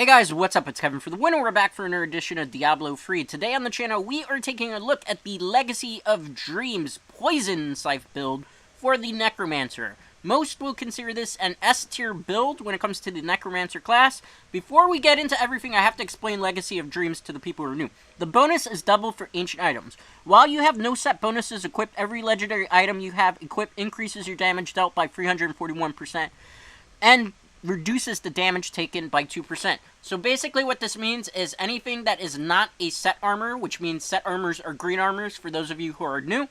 Hey guys, what's up? It's Kevin for the win, and we're back for another edition of Diablo 3. Today on the channel, we are taking a look at the Legacy of Dreams Poison Scythe build for the Necromancer. Most will consider this an S-tier build when it comes to the Necromancer class. Before we get into everything, I have to explain Legacy of Dreams to the people who are new. The bonus is double for ancient items. While you have no set bonuses equipped, every legendary item you have equipped increases your damage dealt by 341%. And reduces the damage taken by 2%. So basically what this means is anything that is not a set armor, which means set armors are green armors for those of you who are new,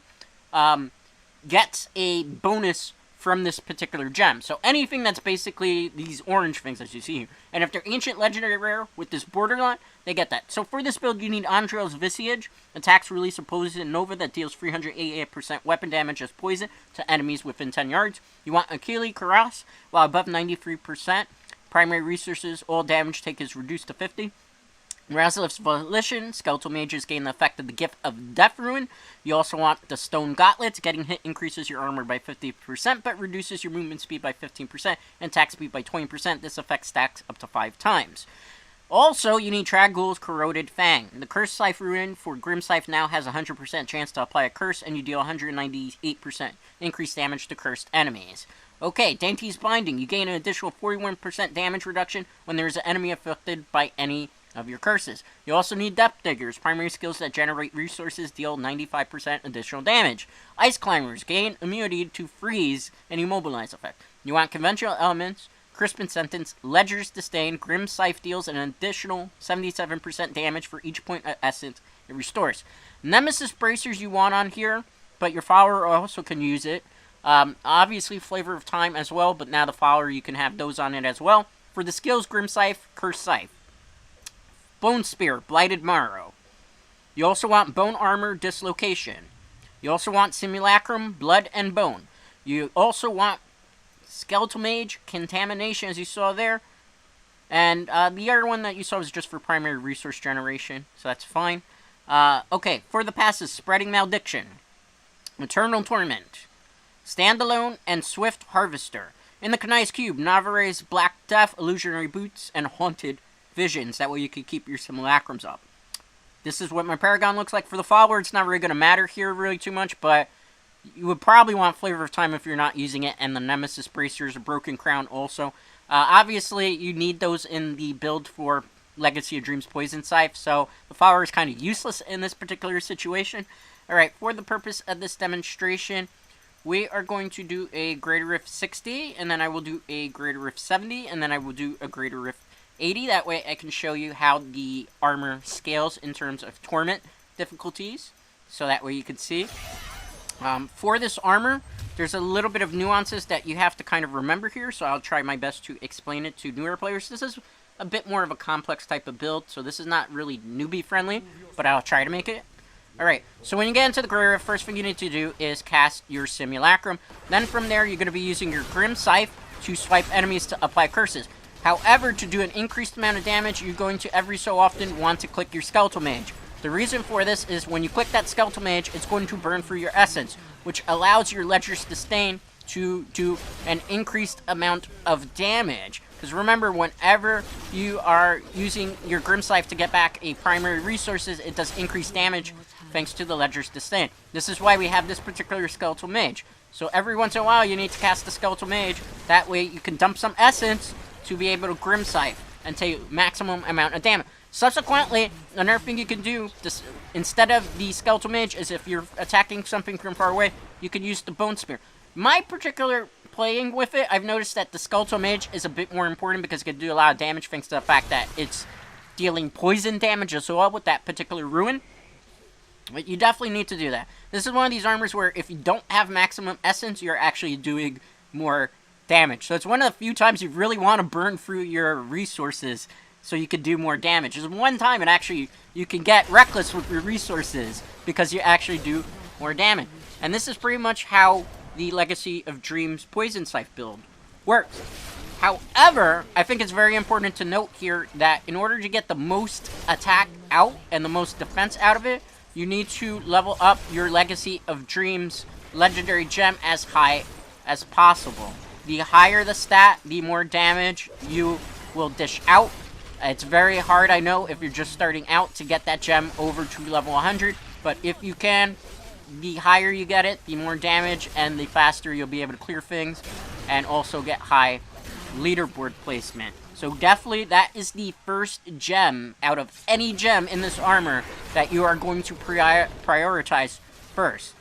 gets a bonus from this particular gem. So anything that's basically these orange things as you see here. And if they're ancient, legendary, rare with this borderline, they get that. So for this build, you need Andrel's Visage, attacks release a poison nova that deals 388% weapon damage as poison to enemies within 10 yards. You want Achille Karas, while above 93%. Primary resources, all damage take is reduced to 50. Razalif's Volition, Skeletal Mages gain the effect of the Gift of Death Ruin. You also want the Stone Gauntlets. Getting hit increases your armor by 50%, but reduces your movement speed by 15% and attack speed by 20%. This effect stacks up to 5 times. Also, you need Trag'Oul's Corroded Fang. The Curse Scythe Ruin for Grim Scythe now has a 100% chance to apply a curse, and you deal 198% increased damage to cursed enemies. Okay, Dainty's Binding. You gain an additional 41% damage reduction when there is an enemy affected by any of your curses. You also need Depth Diggers. Primary skills that generate resources deal 95% additional damage. Ice Climbers gain immunity to freeze and immobilize effect. You want Conventional Elements, Crisp and Sentence, Ledger's Disdain. Grim Scythe deals an additional 77% damage for each point of essence it restores. Nemesis Bracers you want on here, but your follower also can use it. Obviously Flavor of Time as well, but now the follower you can have those on it as well. For the skills, Grim Scythe, Curse Scythe. Bone Spear, Blighted Marrow. You also want Bone Armor, Dislocation. You also want Simulacrum, Blood and Bone. You also want Skeletal Mage, Contamination, as you saw there. And the other one that you saw was just for primary resource generation, so that's fine. Okay, for the passes, Spreading Malediction, Eternal Torment, Standalone, and Swift Harvester. In the Kanai's Cube, Navare's Black Death, Illusionary Boots, and Haunted Visions. That way you can keep your simulacrums up. This is what my Paragon looks like. For the follower, it's not really going to matter here really too much, but you would probably want Flavor of Time if you're not using it, and the Nemesis Bracers, a Broken Crown also. Obviously, you need those in the build for Legacy of Dreams Poison Scythe, so the follower is kind of useless in this particular situation. Alright, for the purpose of this demonstration, we are going to do a Greater Riff 60, and then I will do a Greater Riff 70, and then I will do a Greater Riff 80. That way I can show you how the armor scales in terms of torment difficulties. So that way you can see. For this armor, there's a little bit of nuances that you have to kind of remember here. So I'll try my best to explain it to newer players. This is a bit more of a complex type of build. So this is not really newbie friendly, but I'll try to make it. Alright, so when you get into the Greater Riff, first thing you need to do is cast your Simulacrum. Then from there, you're going to be using your Grim Scythe to swipe enemies to apply curses. However, to do an increased amount of damage, you're going to every so often want to click your Skeletal Mage. The reason for this is when you click that Skeletal Mage, it's going to burn through your essence, which allows your Ledger's Disdain to do an increased amount of damage. Because remember, whenever you are using your Grim Scythe to get back a primary resources, it does increased damage thanks to the Ledger's Disdain. This is why we have this particular Skeletal Mage. So every once in a while, you need to cast the Skeletal Mage. That way you can dump some essence to be able to Grim Scythe and take maximum amount of damage. Subsequently, another thing you can do, this, instead of the Skeletal Mage, is if you're attacking something from far away, you can use the Bone Spear. My particular playing with it, I've noticed that the Skeletal Mage is a bit more important because it can do a lot of damage thanks to the fact that it's dealing poison damage as well with that particular ruin. But you definitely need to do that. This is one of these armors where if you don't have maximum essence, you're actually doing more damage. So it's one of the few times you really want to burn through your resources so you can do more damage. There's one time and actually you can get reckless with your resources because you actually do more damage. And this is pretty much how the Legacy of Dreams Poison Scythe build works. However, I think it's very important to note here that in order to get the most attack out and the most defense out of it, you need to level up your Legacy of Dreams legendary gem as high as possible. The higher the stat, the more damage you will dish out. It's very hard, I know, if you're just starting out to get that gem over to level 100, but if you can, the higher you get it, the more damage and the faster you'll be able to clear things and also get high leaderboard placement. So definitely that is the first gem out of any gem in this armor that you are going to prioritize first.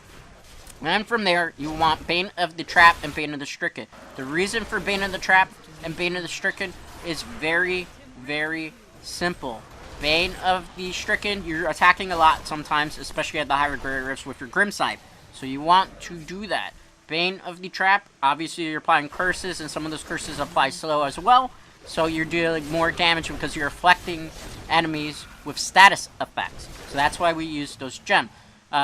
And then from there, you want Bane of the Trap and Bane of the Stricken. The reason for Bane of the Trap and Bane of the Stricken is very, very simple. Bane of the Stricken, you're attacking a lot sometimes, especially at the higher grade rifts with your Grim Scythe. So you want to do that. Bane of the Trap, obviously you're applying curses, and some of those curses apply slow as well. So you're dealing more damage because you're affecting enemies with status effects. So that's why we use those gems.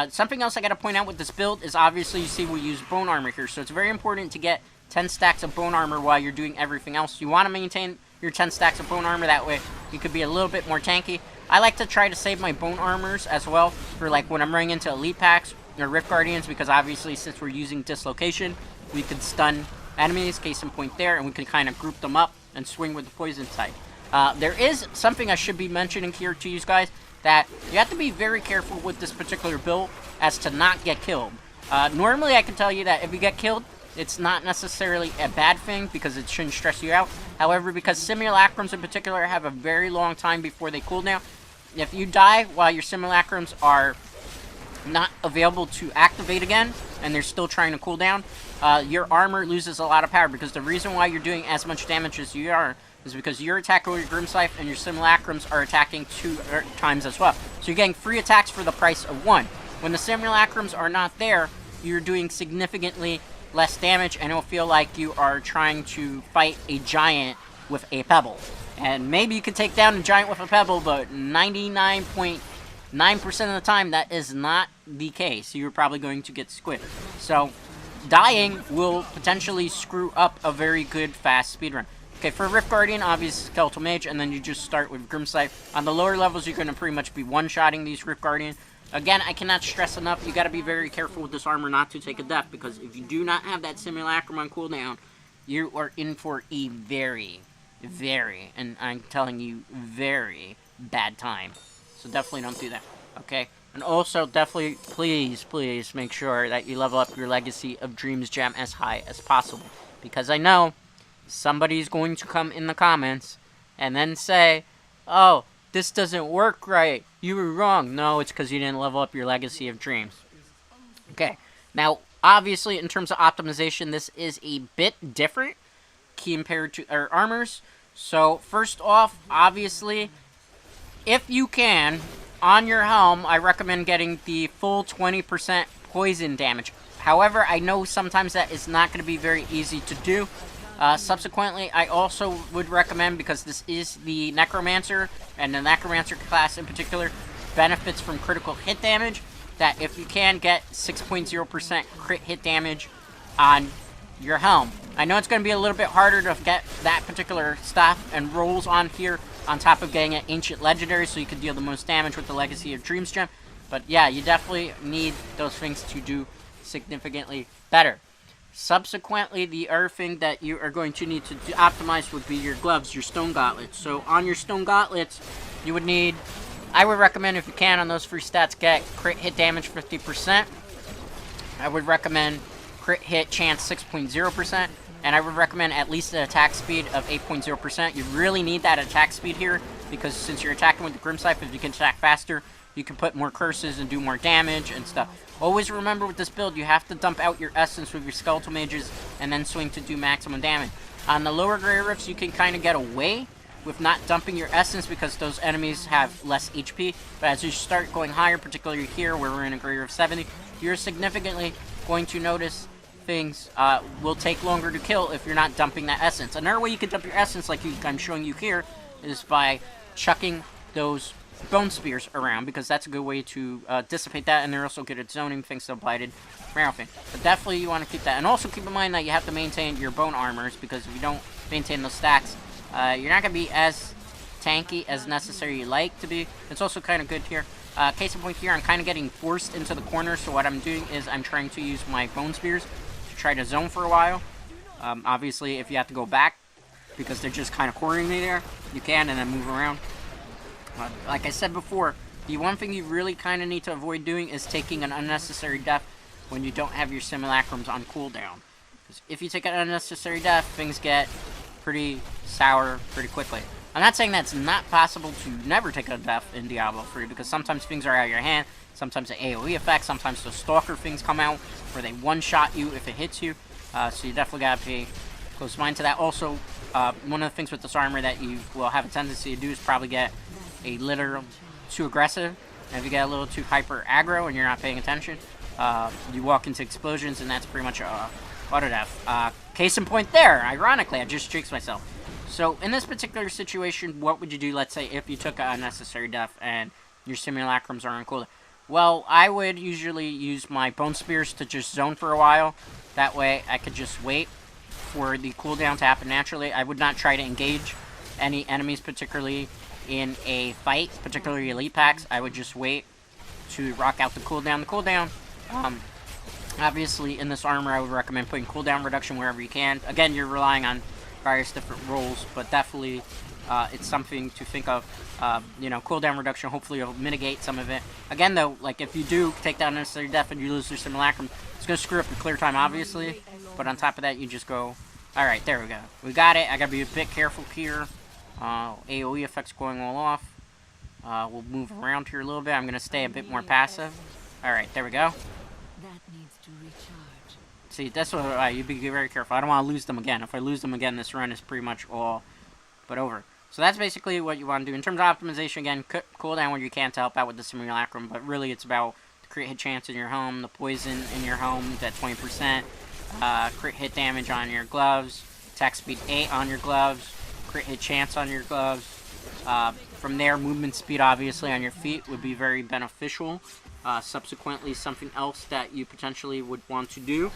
Something else I gotta point out with this build is obviously you see we use bone armor here. So it's very important to get 10 stacks of bone armor while you're doing everything else. You want to maintain your 10 stacks of bone armor, that way you could be a little bit more tanky. I like to try to save my bone armors as well for like when I'm running into elite packs or Riff Guardians, because obviously since we're using dislocation, we could stun enemies, case in point there, and we can kind of group them up and swing with the Poison Scythe. There is something I should be mentioning here to you guys, that you have to be very careful with this particular build as to not get killed. Normally I can tell you that if you get killed, it's not necessarily a bad thing because it shouldn't stress you out. However, because simulacrums in particular have a very long time before they cool down, if you die while your simulacrums are not available to activate again and they're still trying to cool down, your armor loses a lot of power, because the reason why you're doing as much damage as you are is because you're attacking with your Grim Scythe and your simulacrums are attacking 2 times as well. So you're getting free attacks for the price of 1. When the simulacrums are not there, you're doing significantly less damage, and it'll feel like you are trying to fight a giant with a pebble. And maybe you could take down a giant with a pebble, but 99.9% of the time that is not the case. You're probably going to get squid. So dying will potentially screw up a very good fast speedrun. Okay, for Riff Guardian, obviously Skeletal Mage, and then you just start with Grim Scythe. On the lower levels, you're going to pretty much be one-shotting these Riff Guardian. Again, I cannot stress enough, you got to be very careful with this armor not to take a death, because if you do not have that simulacrum on cooldown, you are in for a very, very, and I'm telling you, very bad time. So definitely don't do that, okay? And also, definitely, please make sure that you level up your Legacy of Dreams gem as high as possible. Because I know somebody's going to come in the comments and then say, oh, this doesn't work right, you were wrong. No, it's because you didn't level up your Legacy of Dreams. Okay, now, obviously, in terms of optimization, this is a bit different compared to our armors. So, first off, obviously, if you can, on your helm, I recommend getting the full 20% poison damage. However, I know sometimes that is not going to be very easy to do. Subsequently, I also would recommend, because this is the Necromancer, and the Necromancer class in particular benefits from critical hit damage, that if you can get 6.0% crit hit damage on your helm. I know it's going to be a little bit harder to get that particular stuff and rolls on here, on top of getting an Ancient Legendary, so you can deal the most damage with the Legacy of Dreams gem. But yeah, you definitely need those things to do significantly better. Subsequently, the other thing that you are going to need to optimize would be your gloves, your stone gauntlets. So on your stone gauntlets, you would need, I would recommend, if you can, on those 3 stats, get crit hit damage 50%. I would recommend crit hit chance 6.0%. And I would recommend at least an attack speed of 8.0%. You really need that attack speed here, because since you're attacking with the Grim Scythe, if you can attack faster, you can put more curses and do more damage and stuff. Always remember with this build, you have to dump out your essence with your Skeletal Mages and then swing to do maximum damage. On the lower grade rifts, you can kind of get away with not dumping your essence because those enemies have less HP. But as you start going higher, particularly here where we're in a grade rift 70, you're significantly going to notice things will take longer to kill if you're not dumping that essence. Another way you can dump your essence, like I'm showing you here, is by chucking those bone spears around, because that's a good way to dissipate that, and they're also good at zoning thanks to the blighted marrow thing. But definitely you want to keep that, and also keep in mind that you have to maintain your bone armors, because if you don't maintain those stacks, you're not going to be as tanky as necessary you like to be. It's also kind of good here. Case in point here, I'm kind of getting forced into the corner, so what I'm doing is I'm trying to use my bone spears to try to zone for a while. Obviously, if you have to go back because they're just kind of cornering me there. You can, and then move around. Like I said before, the one thing you really kind of need to avoid doing is taking an unnecessary death when you don't have your simulacrums on cooldown. Because if you take an unnecessary death, things get pretty sour pretty quickly. I'm not saying that's not possible to never take a death in Diablo 3, because sometimes things are out of your hand, sometimes the AoE effect, sometimes the stalker things come out where they one-shot you if it hits you. So you definitely gotta pay close mind to that. Also, one of the things with this armor that you will have a tendency to do is probably get a little too aggressive. And if you get a little too hyper aggro and you're not paying attention, you walk into explosions, and that's pretty much auto death. Case in point there, ironically, I just jinxed myself. So in this particular situation, what would you do, let's say, if you took an unnecessary death and your simulacrums are on cooldown? Well, I would usually use my bone spears to just zone for a while. That way I could just wait for the cooldown to happen naturally. I would not try to engage any enemies, particularly in a fight, particularly elite packs. I would just wait to rock out the cooldown. Obviously, in this armor, I would recommend putting cooldown reduction wherever you can. Again, you're relying on various different roles, but definitely it's something to think of. You know, cooldown reduction hopefully will mitigate some of it. Again, though, like if you do take down unnecessary death and you lose your simulacrum, it's going to screw up your clear time, obviously. But on top of that, you just go, alright, there we go. We got it. I got to be a bit careful here. AoE effects going all off. We'll move around here a little bit. I'm going to stay a bit more passive. Alright, there we go. See, that's what you be very careful. I don't want to lose them again. If I lose them again, this run is pretty much all but over. So that's basically what you want to do. In terms of optimization, again, cooldown when you can to help out with the simulacrum, but really it's about the crit hit chance in your home, the poison in your home at 20%, crit hit damage on your gloves, attack speed 8 on your gloves, crit hit chance on your gloves. From there, movement speed, obviously, on your feet would be very beneficial. Subsequently, something else that you potentially would want to do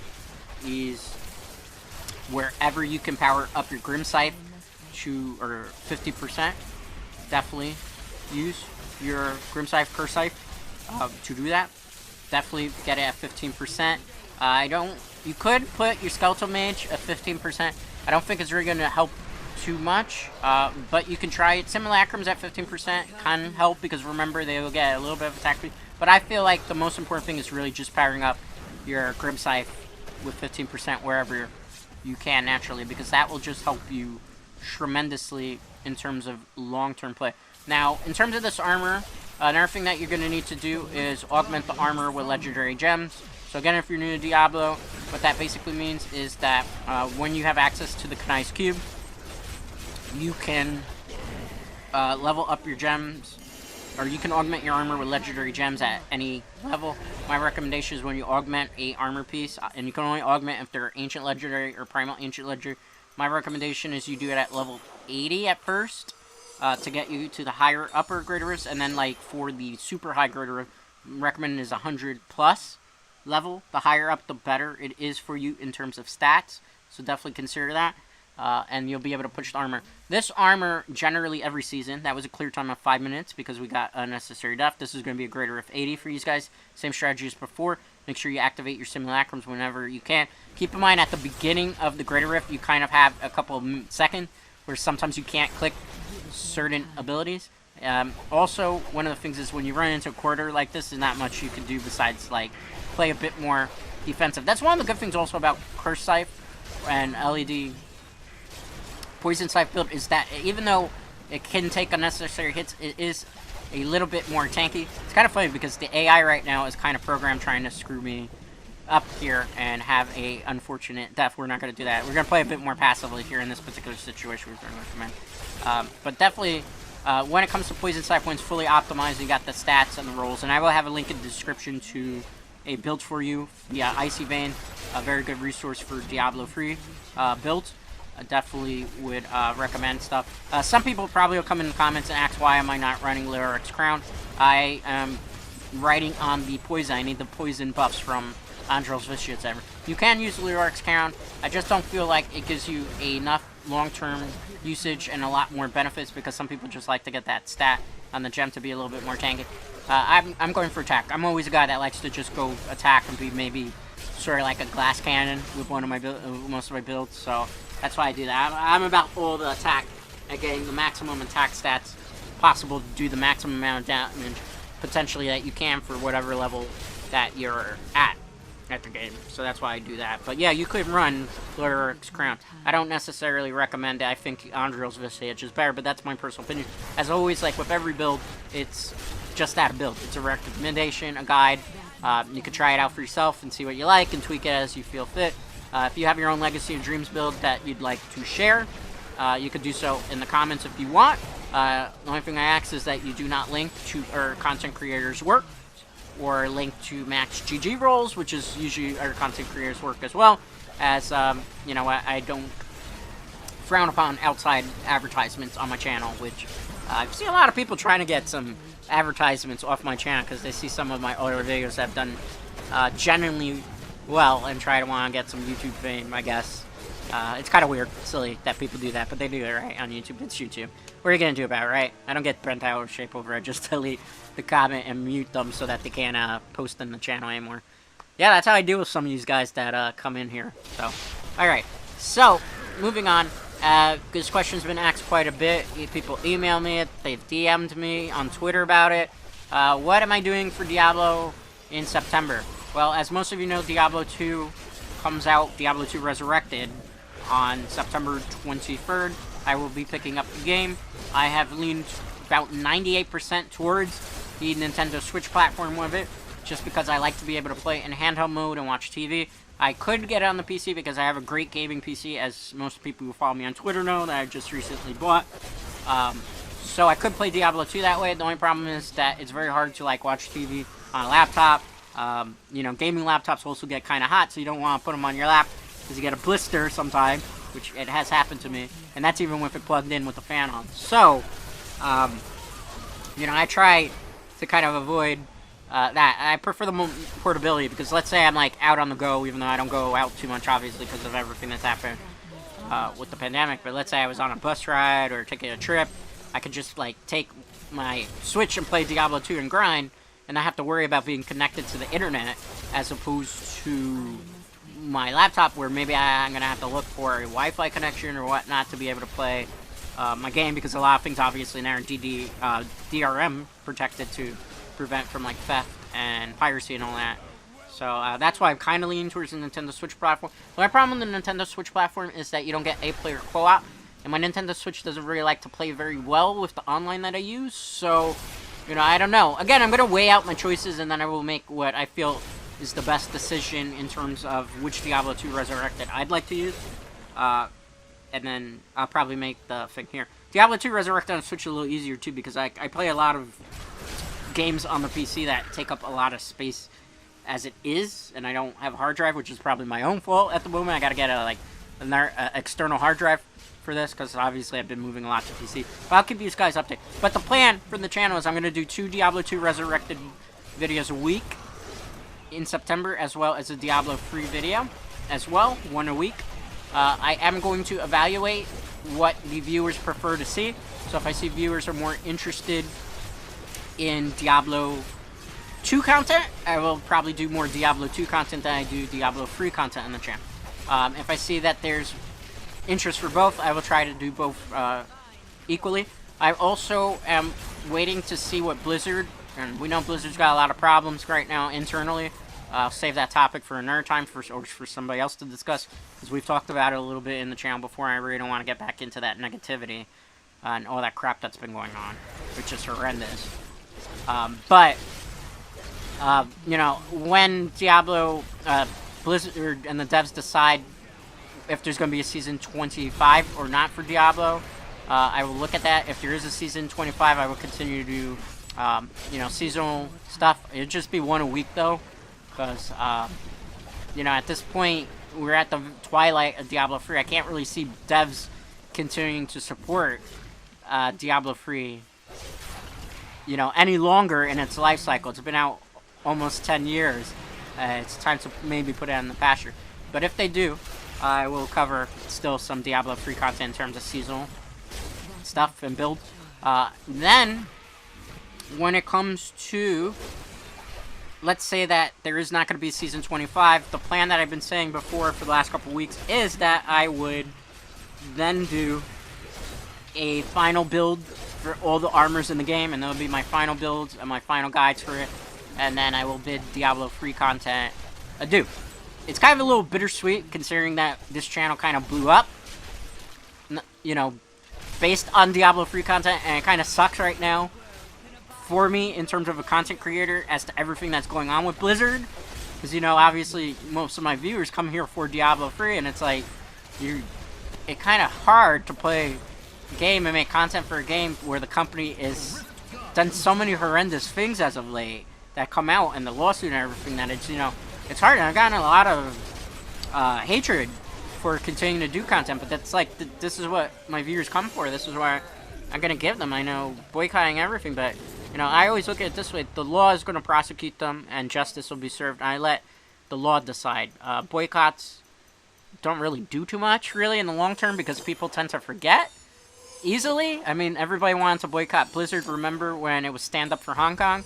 is wherever you can power up your Grim Scythe to, or 50%, definitely use your Grim Scythe, Curse Scythe to do that. Definitely get it at 15%. You could put your Skeletal Mage at 15%. I don't think it's really going to help too much, but you can try it. Simulacrums at 15% can help, because remember, they will get a little bit of attack speed. But I feel like the most important thing is really just powering up your Grim Scythe with 15% wherever you can naturally, because that will just help you tremendously in terms of long-term play. Now, in terms of this armor, another thing that you're going to need to do is augment the armor with legendary gems. So again, if you're new to Diablo, what that basically means is that when you have access to the Kanai's Cube, you can level up your gems, or you can augment your armor with legendary gems at any level. My recommendation is when you augment a armor piece, and you can only augment if they're ancient legendary or primal ancient legendary. My recommendation is you do it at level 80 at first, to get you to the higher upper greater rifts, and then like for the super high greater rift, recommended is 100 plus level. The higher up, the better it is for you in terms of stats. So definitely consider that. And you'll be able to push the armor. This armor, generally every season, that was a clear time of 5 minutes because we got unnecessary death. This is going to be a greater rift 80 for you guys. Same strategy as before. Make sure you activate your simulacrums whenever you can. Keep in mind, at the beginning of the greater rift, you kind of have a couple of seconds where sometimes you can't click certain abilities. Also, one of the things is when you run into a corridor like this, there's not much you can do besides like play a bit more defensive. That's one of the good things also about Curse Scythe and LOD Poison Scythe Build, is that even though it can take unnecessary hits, it is a little bit more tanky. It's kind of funny because the AI right now is kind of programmed trying to screw me up here and have a unfortunate death. We're not going to do that. We're going to play a bit more passively here in this particular situation, we're going to recommend. But definitely, when it comes to Poison Scythe, when it's fully optimized, you got the stats and the rolls. And I will have a link in the description to a build for you via Icy Vein, a very good resource for Diablo 3 builds. I definitely would recommend stuff. Some people probably will come in the comments and ask, why am I not running Lyrics Crown? I am writing on the poison. I need the poison buffs from Andros Vicious. You can use Lyrics Crown. I just don't feel like it gives you enough long-term usage and a lot more benefits, because some people just like to get that stat on the gem to be a little bit more tanky. I'm going for attack. I'm always a guy that likes to just go attack and be maybe sort of like a glass cannon with one of my most of my builds. So That's why I do that. I'm about all the attack at getting the maximum attack stats possible to do the maximum amount of damage potentially that you can for whatever level that you're at the game. So that's why I do that. But yeah, you could run Luric's Crown. I don't necessarily recommend it. I think Andril's Visage is better, but that's my personal opinion. As always, like with every build, it's just that, a build. It's a recommendation, a guide. You could try it out for yourself and see what you like and tweak it as you feel fit. If you have your own Legacy of Dreams build that you'd like to share, you could do so in the comments if you want. The only thing I ask is that you do not link to our content creators' work or link to Max GG rolls, which is usually our content creators' work as well, as, you know, I don't frown upon outside advertisements on my channel, which I see a lot of people trying to get some advertisements off my channel because they see some of my other videos that have done genuinely well and try to want to get some YouTube fame, I guess. It's kind of weird, silly that people do that, but they do it, right? On YouTube, it's YouTube. What are you going to do about it, right? I don't get bent out of shape over it. Just delete the comment and mute them so that they can't post in the channel anymore. Yeah, that's how I deal with some of these guys that come in here. So, alright. So, moving on. This question's been asked quite a bit. People email me it. They've DM'd me on Twitter about it. What am I doing for Diablo in September? Well, as most of you know, Diablo 2 comes out, Diablo 2 Resurrected, on September 23rd. I will be picking up the game. I have leaned about 98% towards the Nintendo Switch platform with it, just because I like to be able to play in handheld mode and watch TV. I could get it on the PC because I have a great gaming PC, as most people who follow me on Twitter know, that I just recently bought. So I could play Diablo 2 that way. The only problem is that it's very hard to like watch TV on a laptop. You know, gaming laptops also get kind of hot, so you don't want to put them on your lap because you get a blister sometimes, which it has happened to me, and that's even with it plugged in with the fan on. So, you know, I try to kind of avoid that. I prefer the portability because let's say I'm like out on the go, even though I don't go out too much, obviously, because of everything that's happened with the pandemic. But let's say I was on a bus ride or taking a trip, I could just like take my Switch and play Diablo 2 and grind, and not have to worry about being connected to the internet, as opposed to my laptop where maybe I'm going to have to look for a Wi-Fi connection or whatnot to be able to play my game, because a lot of things obviously now are DRM protected to prevent from like theft and piracy and all that. So that's why I'm kind of leaning towards the Nintendo Switch platform. The only problem with the Nintendo Switch platform is that you don't get 8-player co-op, and my Nintendo Switch doesn't really like to play very well with the online that I use, so, you know, I don't know. Again, I'm going to weigh out my choices, and then I will make what I feel is the best decision in terms of which Diablo 2 Resurrected I'd like to use. And then I'll probably make the thing here. Diablo 2 Resurrected on Switch a little easier, too, because I play a lot of games on the PC that take up a lot of space as it is, and I don't have a hard drive, which is probably my own fault at the moment. I gotta get an external hard drive for this, because obviously I've been moving a lot to PC. But I'll keep you guys updated. But the plan for the channel is I'm going to do 2 Diablo 2 Resurrected videos a week in September, as well as a Diablo 3 video as well, 1 a week. I am going to evaluate what the viewers prefer to see. So if I see viewers are more interested in Diablo 2 content, I will probably do more Diablo 2 content than I do Diablo 3 content on the channel. If I see that there's interest for both, I will try to do both equally. I also am waiting to see what Blizzard, and we know Blizzard's got a lot of problems right now internally. I'll save that topic for another time or for somebody else to discuss, because we've talked about it a little bit in the channel before. I really don't want to get back into that negativity and all that crap that's been going on, which is horrendous. You know, when Diablo, Blizzard and the devs decide if there's going to be a Season 25 or not for Diablo, I will look at that. If there is a Season 25, I will continue to do, you know, seasonal stuff. It'll just be 1 a week, though, because, you know, at this point, we're at the twilight of Diablo 3. I can't really see devs continuing to support Diablo 3, you know, any longer in its life cycle. It's been out almost 10 years. It's time to maybe put it on the pasture. But if they do, I will cover still some Diablo 3 content in terms of seasonal stuff and builds. Then, when it comes to, let's say that there is not going to be Season 25, the plan that I've been saying before for the last couple weeks is that I would then do a final build for all the armors in the game, and that'll be my final builds and my final guides for it. And then I will bid Diablo 3 content adieu. It's kind of a little bittersweet considering that this channel kind of blew up, you know, based on Diablo 3 content, and it kind of sucks right now for me in terms of a content creator as to everything that's going on with Blizzard. Because, you know, obviously most of my viewers come here for Diablo 3, and it's like, it's kind of hard to play a game and make content for a game where the company is done so many horrendous things as of late that come out, and the lawsuit and everything, that it's, you know, it's hard. And I've gotten a lot of hatred for continuing to do content, but that's like, this is what my viewers come for. This is why I'm going to give them. I know boycotting everything, but, you know, I always look at it this way. The law is going to prosecute them, and justice will be served. And I let the law decide. Boycotts don't really do too much, really, in the long term, because people tend to forget easily. I mean, everybody wanted to boycott Blizzard, remember, when it was Stand Up for Hong Kong?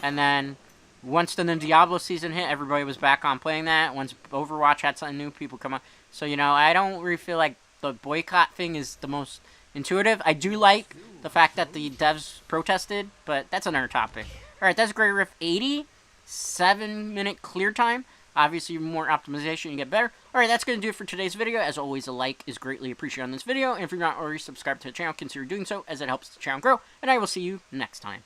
And then once the new Diablo season hit, everybody was back on playing that. Once Overwatch had something new, people come on. So, you know, I don't really feel like the boycott thing is the most intuitive. I do like the fact that the devs protested, but that's another topic. Alright, that's Great Riff 80. 7-minute clear time. Obviously, more optimization, you get better. Alright, that's going to do it for today's video. As always, a like is greatly appreciated on this video. And if you're not already subscribed to the channel, consider doing so, as it helps the channel grow. And I will see you next time.